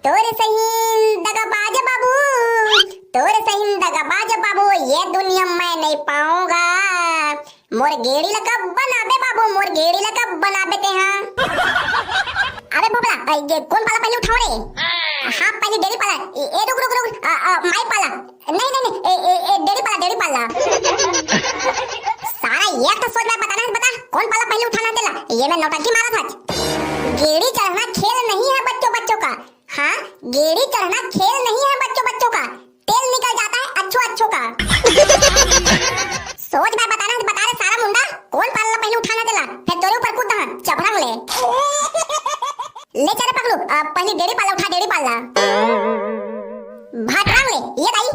तोरे सही दगाबाज बाबू, तोरे सही दगाबाज बाबू, ये दुनिया मैं नहीं पाऊंगा। मोर गेड़ी लगा बनाबे बाबू, मोर गेड़ी लगा बनाबे ते हाँ। अबे बोबला ये कौन पाला पहले उठाओ रे? हाँ पहले डेरी पाला, ए रुक रुक रुक माई पाला, नहीं नहीं नहीं ए डेरी पाला। सारा ये तो सोच में बताना है, बता कौन पाला पहले उठाना तेला? ये मैं नौटंकी मारा था। गेड़ी चढ़ना खेल नहीं है बच्चों का, हाँ गेड़ी चढ़ना खेल नहीं है बच्चों का, तेल निकल जाता है अच्छो का। सोच में बताना है, बता रे सारा मुंडा कौन पाला पहले उठाना तेला? फिर तोरे ऊपर कूद दहा चपरांग ले चल पकड़ू, पहले डेरी पाला उठा, डेरी पाला भाटरांग ले ये दाई।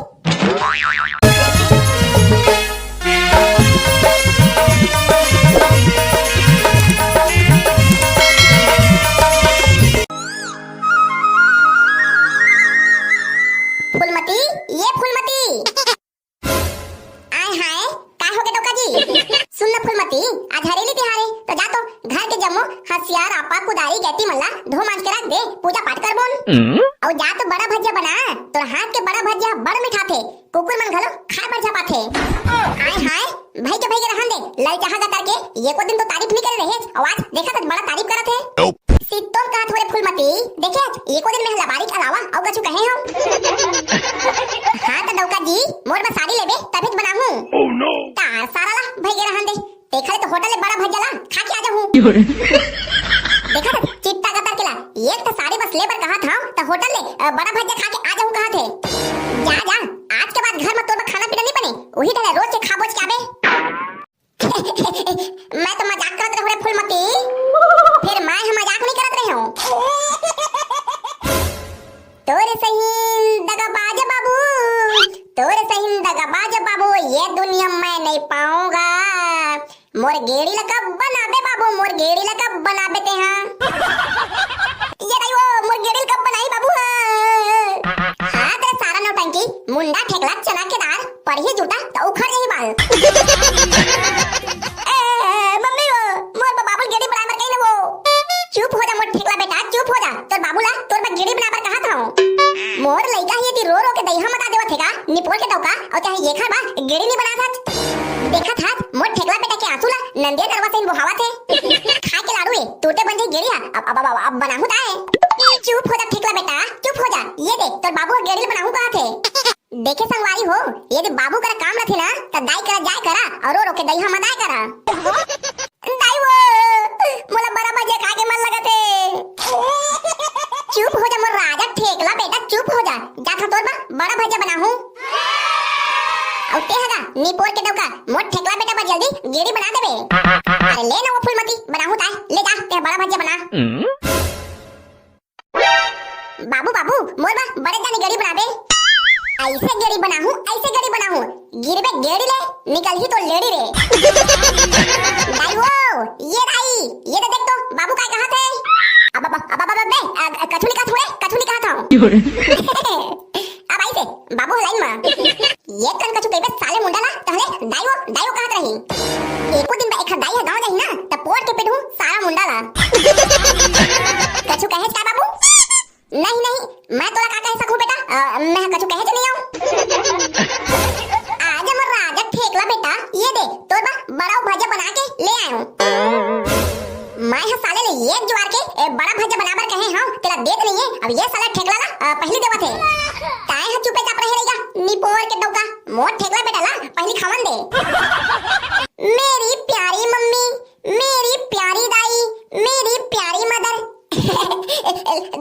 फूलमती, ये फूलमती आय हाय काय हो गए डोका जी? सुन ना फूलमती, आज हरेली तिहारे तो जा तो घर के जम्मो हसियार आपा कुदारी गैती मल्ला धो मांज के रख दे, पूजा पाठ कर बोन। और जा तो बड़ा भजिया बना, तो हाथ के बड़ा भजिया बड़ मिठा थे, कुकुर मन घलो खाए बर झपा थे। आय हाय भाई के रहन दे, लई चाहा करके ये को दिन तो तारीफ नहीं करे रहे, आवाज देखा तो बड़ा तारीफ करत है। सीतों का थोड़े फूलमती देखे ये को दिन में लबारी के अलावा और कछु कहे हम। हाँ तो डौका जी मोर बस साड़ी लेबे तभी तो बनाहूं। ओह नो तार सारा ला भाई के रहन दे, देखा तो होटल में बड़ा भजिया ला खा के आ जाऊं। देखा तो चिट्टा कतर केला, ये तो साड़ी बस लेबर कहा था तो होटल ले बड़ा भजिया खा के आ जाऊं कहा थे। जा जा आज के बाद घर में तोर खाना पीना नहीं बने, वही तरह रोज के खाबोज के आबे। मैं तो मजाक करत रहे फूलमती, फिर मैं मजाक नहीं करत रही हूँ। तोरे सही दगाबाज बाबू, तोरे सही दगाबाज बाबू, ये दुनिया मैं नहीं पाऊंगा। मोर गेड़ी लगा बनाबे बाबू, मोर गेड़ी लगा बनाबे ते हाँ। ये नहीं वो मोर गेड़ी कब बनाई बाबू? हाँ तेरे सारा नौटंकी मुंडा ठेकला चना के दार पर ही जूता तो उखड़ गई बाल। मम्मी वो मोर बाबू गेड़ी बनावर कहीं ना वो। चुप हो जा मोर ठेकला बेटा, चुप हो जा, तोर बाबूला तोर मैं गेड़ी बनावर कहा था। मोर लइका ही ती रो रो के दईहा मता देवत हेगा, निपोल के दौका और चाहे ये खा बा गेड़ी नहीं बना था। देखा था मोर ठेकला बेटा के आंसू ला नंदिया दरवा से बहावा थे। खा के लाडू है टूटे बन जाई गेड़िया, अब बनाहू ता है। चुप हो जा ठेकला बेटा, चुप हो जा, ये देख तोर बाबू गेड़ी बनाहू कहा थे। देखे संगवारी हो, ये बाबू का काम रथे ना त दाई करा जाय करा और रो रो के दईहा मदाय करा। दाई वो मोला बड़ा मजे खा के मन लगत है। चुप हो जा मोर राजा ठेकला बेटा, चुप हो जा, जा खा तोर बड़ा भजिया बनाहू। और ते हगा निपोर के डौका मोर ठेकला बेटा बा जल्दी गेड़ी बना देबे। अरे ले ना वो फूलमती बनाहू ता, ले जा ते बड़ा भजिया बना। बाबू बाबू मोर बा बड़े जाने गेड़ी बनाबे, ऐसे गेड़ी बनाहू, ऐसे गेड़ी बनाहू, गिरबे गेड़ी ले निकल ही तो लेडी रे। दाई वो ये दाई ये तो देख तो बाबू काय कहा थे? अब बे कछुली कहा था। अब आई से बाबू लाइन में ये कन कछु कइबे साले मुंडा ला तहले दाई वो कहत रही। एको दिन बा एक दाई है गांव जाही ना त पोट के पेटू सारा मुंडा ला। कछु कहे का बाबू? नहीं मैं तोला का कह सकूं बेटा, मैं कछु कहे नहीं आऊं। आज मोर राजा ठेकला बेटा ये दे तोर बा बड़ा भजिया बना के ले आऊं। मैं हा साले ले ये जुआर के बड़ा भजिया बनाबर कहे हां तेरा देत नहीं है, अब ये साला ठेकला ला पहले देवत है। ताए हा चुपे चाप रहे रहेगा निपोर के डौका, मोर ठेकला बेटा ला पहली खावन दे। मेरी प्यारी मम्मी, मेरी प्यारी दाई, मेरी प्यारी मदर।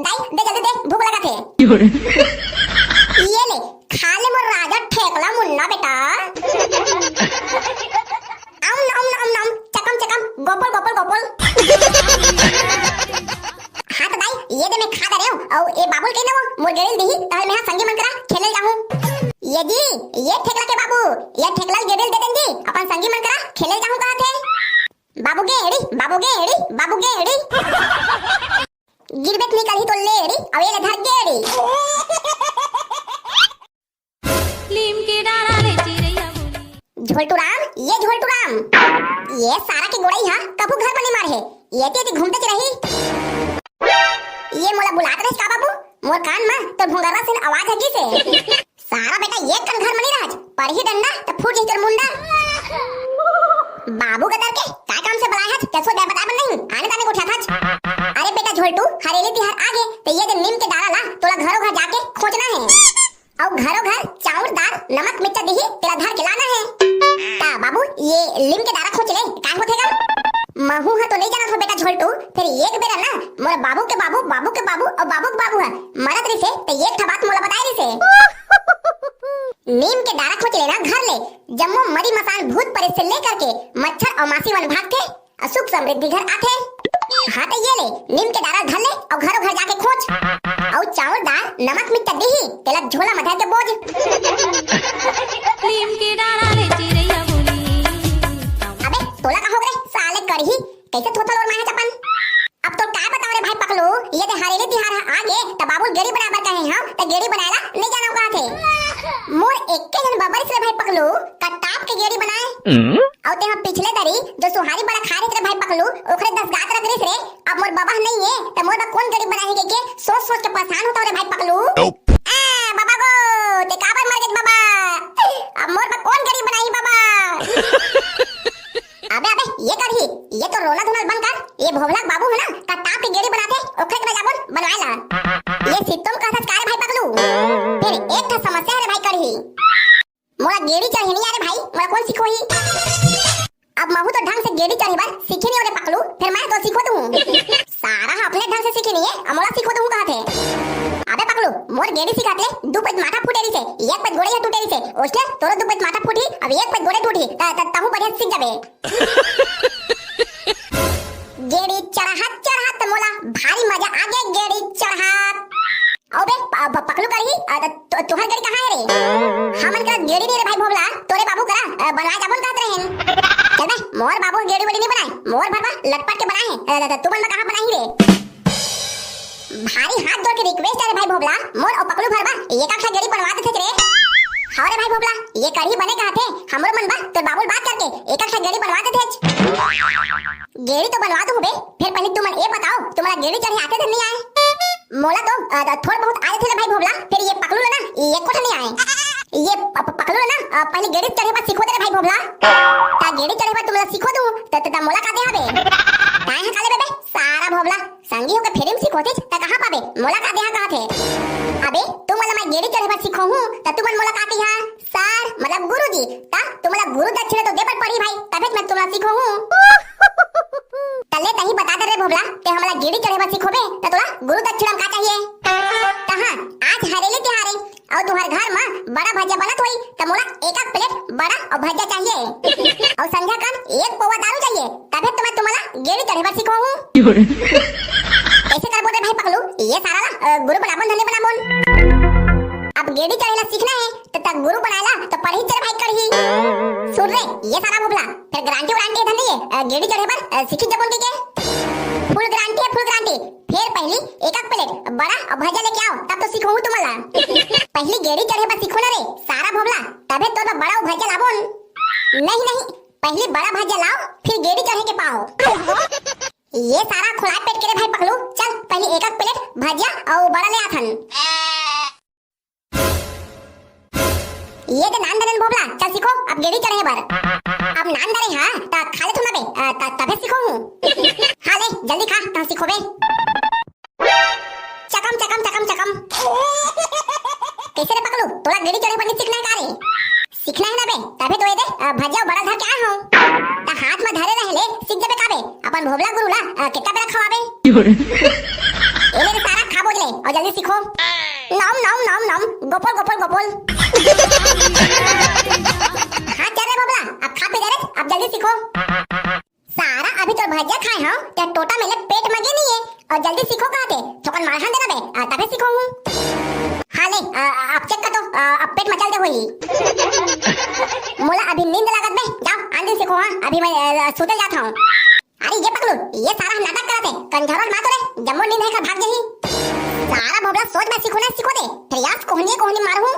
दाई दे जल्दी दे भूख लगा थे। ये ले खा ले मोर राजा ठेकला मुन्ना बेटा। आम चकम गोपल। हाँ तो दाई ये दे मैं खा दे रहे हूँ और ये बाबुल कहीं ना वो मोर गेड़ी दही तहल मैं संगी मन करा खेले जाऊँ। ये जी ये ठेकला के बाबू, ये ठेकला गेड़ी दे देंगी अपन संगी मन करा खेले जाऊँ कहा थे। बाबू गेड़ी गिरबेक निकल ही तो लेड़ी अब ये धर गेड़ी। लीम के डाला रे चिरैया बोली, झोलटूराम ये सारा के गोड़ाई हा कबू घर बनी मार है, ये ते घूमते रही। ये मोला बुलात रहे का बाबू? मोर कान में तो भोंगरवा से आवाज हगी से सारा बेटा ये कन घर मनी राज पर ही डंडा तो फूट ही कर मुंडा बाबू गदर के का काम से बुलाया है कैसो दे बता नहीं आने ताने को ठा अरे बेटा झोलटू हरेली तिहार आगे तो ये जो नीम के डाला ला तोला घरों घर जाके खोजना है और घरों घर चाउर दाल नमक मिर्चा दही तेरा धर के लाना है ता बाबू ये नीम के डाला खोच ले का होतेगा महू है तो नहीं जाना था बेटा झोलटू फिर एक बेरा ना मोर बाबू के बाबू और बाबू के बाबू है मरत रही से तो एक ठा बात मोला बताई रही से नीम के डारा खोच लेना घर ले जम्मो मरी मसान भूत प्रेत से लेकर के मच्छर और मासी वन भागते सुख समृद्धि घर आते हाँ तो ये ले नीम के डारा धर ले और घरों घर जाके खोज और चावल दाल नमक मिर्चा दही तेला झोला मधा के बोझ नीम के डारा ले चिरैया बोली अबे तोला का हो गए साले करही कैसे थोथल और माहे चपन अब तो क्या बताओ रे भाई पकलू ये दे हरेली तिहार आगे त बाबू गेड़ी बनाबर कहे हम त गेड़ी बनाएला नहीं जाना का थे मोर एक जन बबर से भाई पकलू कटाप के गेड़ी बनाए और ते हम पिछले दरी जो सुहारी बड़ा खा रहे थे भाई पकलू ओखरे 10 गात रख रहे अब मोर बाबा नहीं है त मोर बा कौन गेड़ी बनाएगे के सोच सोच के परेशान होता रे भाई पकलू बाबा गो ते काबर मर गए बाबा अब मोर बा कौन गेड़ी बनाई बाबा अबे ये करही ये तो रोना धुनल बंद कर ये भोवला बाबू है ना कटाप के गेड़ी बनाते ओखरे के जाबन बनवाएला ये सितम का था कार भाई पकलू फिर एक था समस्या है भाई करही मोला गेड़ी चढ़ी नहीं आ रे भाई मोला कौन सिखोही अब महू तो ढंग से गेड़ी चढ़ी बार सीखी नहीं रे पकलू फिर मैं तो सिखो दूं सारा अपने ढंग से सीखी नहीं है अब मोला सिखो दूं कहते अबे पकलू मोर गेड़ी सिखाते दो पेट माथा फूटे रही से एक पेट गोड़े टूटे रही से ओसले तोरो दो पेट माथा फूटी अब एक पेट गोड़े टूटी तहु बढ़िया सीख जाबे गेड़ी चढ़ात मोला भारी मजा आ गया गेड़ी चढ़ात अबे पकलू करही तुहर गेड़ी कहां है रे हमन का गेड़ी नहीं रे भाई भोबला तोरे बाबू करा बनवा जाबन कहत रहन चल बे मोर बाबू गेड़ी बड़ी नहीं बनाए मोर भरवा लटपट के बनाए तुमन में कहां बनाई रे भारी हाथ जोड़ के रिक्वेस्ट है रे भाई भोबला मोर और पकलू भरवा एक आखा गेड़ी बनवाते थे रे हां रे भाई भोबला ये करही बने कहा थे हमरो मन बा तो बाबूल बात करके एक आखा गेड़ी बनवाते थे गेड़ी तो बनवा दो बे फिर पहले तुम ये बताओ तुम्हारा गेड़ी चढ़े आते थे नहीं आए मोला तो थोड़ा बहुत आए थे भाई भोबला फिर ये पकलू ना ये कोठ नहीं आए ये पकलू ना पहले गेड़ी चढ़े पर सिखो दे भाई भोबला ता गेड़ी चढ़े पर तुमला सिखो दूं त मोला का दे हबे काहे काले बेबे सारा भोबला संगी होके फिर सिखोते त कहां पाबे मोला का दे कहा थे अबे तुम मला मैं गेड़ी चढ़े पर सिखो हूं त तुमन मोला का कहिया सर मतलब गुरुजी ता तुम्हारा गुरु दक्षिणा तो दे पर पड़ी भाई तबे मैं तुमला सिखो हूं तले तही बता दे रे भोबला ते हमरा गेड़ी चढ़े पर सिखोबे त तोला गुरु दक्षिणा का चाहिए कहां आज हरेली तिहारे और तुहर घर में बड़ा भजिया बनत होई त मोला एक प्लेट बड़ा और भजिया चाहिए और संध्या का एक पौवा दारू चाहिए तबे तो मैं तुम्हारा गेड़ी चढ़े पर सिखो हूं ऐसे कर बोले भाई पकलू ये सारा गुरु बनाबन धन्य बनाबन अब गेड़ी चढ़ेला सीखना है तो तक गुरु बनाएला तो पढ़ी चढ़ भाई करही सुन रे ये सारा भोबला फिर गारंटी वारंटी धन नहीं है गेड़ी चढ़े पर सीखी जबन के फुल गारंटी है फुल गारंटी फिर पहली एक प्लेट बड़ा और भजिया लेके आओ तब तो सिखो तुम्हारा पहली गेड़ी चढ़े पर सीखो ना रे सारा भोबला तबे तो बड़ा और भजिया लाबोन नहीं पहली बड़ा भजिया लाओ फिर गेड़ी चढ़े के पाओ ये सारा खुला पेट के रे भाई पकलू चल पहले एक प्लेट भजिया और बड़ा ले आथन ये तो नान दरन भोबला चल सीखो अब गेड़ी चढ़े पर अब नान दरे हां ता खा ले तुम बे तबे सीखो हूं खा ले जल्दी खा ता सीखो बे चकम कैसे रे पकलू तोला गेड़ी चढ़े पर नहीं सीखना है का रे सीखना है ना बे तबे तो ये दे भजिया बड़ा धर के आ हो ता हाथ में धरे रहले सीख जबे काबे अपन भोबला गुरु ला कितना बेरा खवाबे ए ले सारा खा बोले और जल्दी सीखो नम गोपोल हाँ चल रे बाबला अब खा पी दे रे अब जल्दी सीखो सारा अभी तो भजिया खाए हम क्या टोटा मेरे पेट में गे नहीं है और जल्दी सीखो कहते ठोकन मार देना बे तबे सीखो हूं हां ले अब चेक कर तो अब पेट मचल दे होई मोला अभी नींद लागत बे जाओ आंधी सीखो हां अभी मैं सुते जाता हूं अरे ये पकड़ो ये सारा नाटक करते कंझरल मार तो रे जम्मो नींद है का भाग जही सारा भोबला सोच में सीखो दे फिर यार कोहनी मारू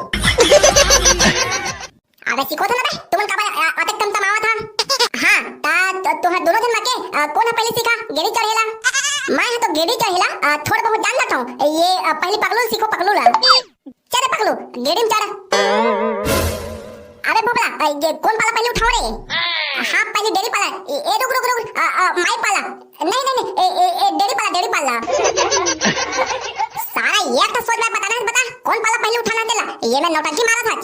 अबे सीखो था ना बे तुमन का अटक कम तमावा था हां ता तोहर दोनों जन मके कौन पहले सीखा गेड़ी चढ़ेला मैं तो गेड़ी चढ़ेला थोड़ा बहुत जान लेता हूं ये पहले पकलू सीखो, पकलू ला। चल पकलू, गेड़ी में चढ़। अबे बोबड़ा, ये कौन पाला पहले उठाओ रे? हाँ पहले डेरी पाला। ए रुक रुक रुक, माई पाला। नहीं नहीं नहीं, ए डेरी पाला, डेरी पाला। सारा ये तो सोच में बताना है, बता कौन पाला पहले उठाना देला? ये मैं नौटंकी मारा था।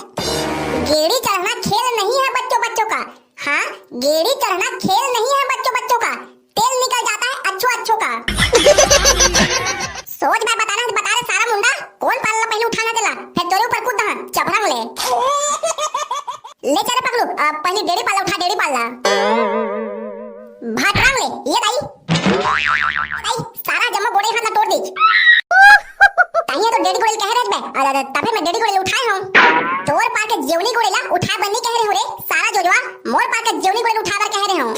गेड़ी चढ़ना खेल नहीं है बच्चों बच्चों का। हाँ, गेड़ी चढ़ना खेल नहीं है बच्चों बच्चों का। तेल निकल जाता है अच्छो अच्छो का। सोच में बताना है, बता रे सारा मुंडा, कौन पाला पहले उठाना देला? फिर तोरे ऊपर कूद चपरांग ले। ले चल पकड़ू, पहले डेरी पाला उठा, डेरी पाला। भाटरांग ले, ये दाई। दाई सारा जमा गोड़े हाथ तोड़ दी। ताइए तो डेडी गोड़े कह रहे मैं, अरे तबे मैं डेडी गोड़े उठाए हूं। तोर पार के जेवनी गोड़े ला उठा बन्नी कह रहे हो रे, सारा जोजवा मोर पार के जेवनी गोड़े उठा कर कह रहे हो।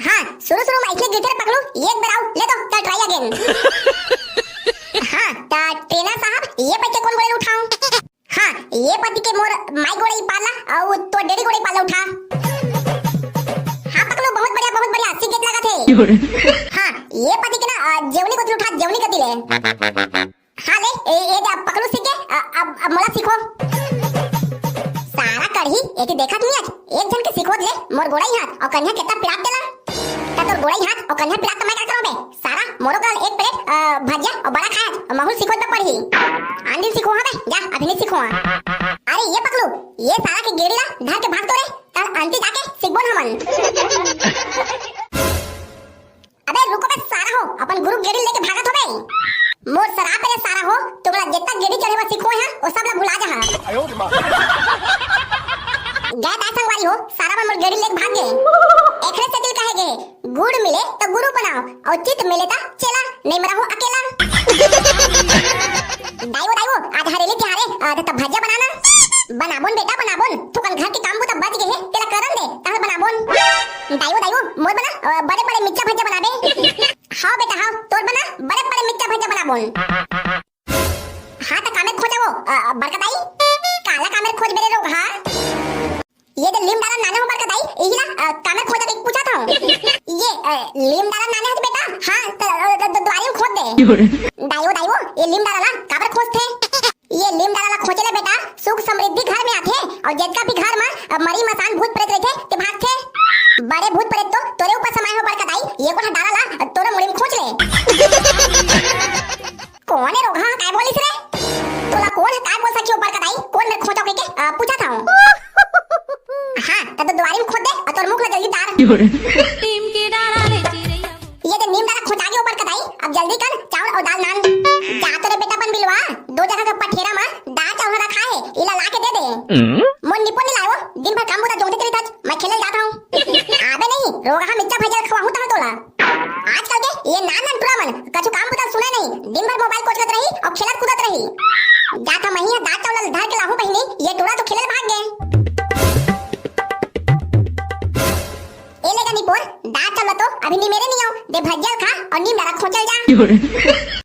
हां शुरू में इसलिए गिरते पकड़ू, एक बार आओ ले दो, तो ट्राई अगेन। हां ता ट्रेनर साहब, ये बच्चे कौन गोड़े उठाऊं? हां ये पति के मोर माई गोड़े पाला और तो डेडी गोड़े पाला उठा। हां पकड़ू, बहुत बढ़िया सीख लगा थे। हां ये पति के ना जेवनी को उठा, जेवनी को दिले। हाँ ले, ये पकड़ू सीख गए, अब मोला सीखो। सारा कढ़ी ये देखा तुम आज, एक जन के सीखो ले, मोर गोड़ाई हाथ और कन्या कितना पिरात देला। ता तोर गोड़ाई हाथ और कन्या पिरात मैं क्या करूं बे? सारा मोरो कल एक प्लेट भजिया और बड़ा खाया और महू सीखो तो पड़ी। आंधी सीखो हां बे, जा अभी नहीं सीखो। अरे ये पकड़ू, ये सारा के गेड़ी ला धर के भाग तो रे, तब अंती जाके सीखबो हमन। अबे रुको बे सारा हो, अपन गुरु गेड़ी लेके भागत हो बे। मोर सरा पे सारा हो, तुमरा जितना गेड़ी चढ़ेवा सीखो है वो सब ला भुला जा। आयो रे मां। गए तासंग वाली हो, सारा मन मोर गेड़ी लेके भाग गए। एकरे से दिल कहे गए, गुड़ मिले तो गुरु बनाओ और चित मिले तो चला, नहीं मरा हो अकेला। दाइवो आज हरेली तिहारे तब भजिया बनाना। बनाबोन बेटा बनाबोन, तुकन घर के काम बुता बच गए है, तेरा करन दे तह बनाबोन। दाइवो मोर बना बड़े बड़े मिर्चा भजिया बनाबे। हां बेटा हां, तोर बना बड़े बड़े मिर्चा भजिया बनाबोन। हां त कामे खोजबो बरकताई, काला कामे खोज बेरे लोग। हां ये जो लीम डाला नाना हो बरकताई, इला कामे खोजा के पूछा था। ये लीम डाला नाना है बेटा। हां तो द्वारी में खोद दे। दाइवो ये लीम डाला काबर खोज थे? ये लीम डाला खोजले बेटा, सुख समृद्धि घर में आथे और जिनका भी घर में मरी मसान भूत प्रेत रहथे ते भागथे। बड़े भूत प्रेत तो तोरे ऊपर समाये हो बरकताई, ये कोठा डाला तोरे मुड़ी में खोज ले। कौन है रोगा काय बोलिस रे? तोला कौन है काय बोल सकियो बरकताई? कौन मेरे खोजो के पूछा था। हां तब तो द्वारी में खोद दे और तोर मुख ला जल्दी तार। नीम के डाला ले चिरैया वो। ये जो नीम डाला खोजा के ऊपर कताई, अब जल्दी कर चावल और दाल नान। जा तोरे बेटा बन बिलवा, दो जगह का पठेरा में दाल चावल रखा है, इला ला के दे दे। मोन निपुण नहीं लायो, दिन भर काम बुता जोंते चली तज, मैं खेले जाता हूं। आबे नहीं, रोगा हम मिर्चा भजिया खवाहू ता तोला। आजकल के ये नान टुरा मन कछु काम बुता सुने नहीं, दिन भर मोबाइल कोचत रही और खेलत कूदत रही। जाता महिया दाल चावल धर के लाहू बहिनी, ये टुरा तो खेले भाग गए। ए लेगा निपुण, दाल चावल तो अभी नहीं मेरे नहीं आओ, दे भजिया खा और नीम डाला खोचल जा।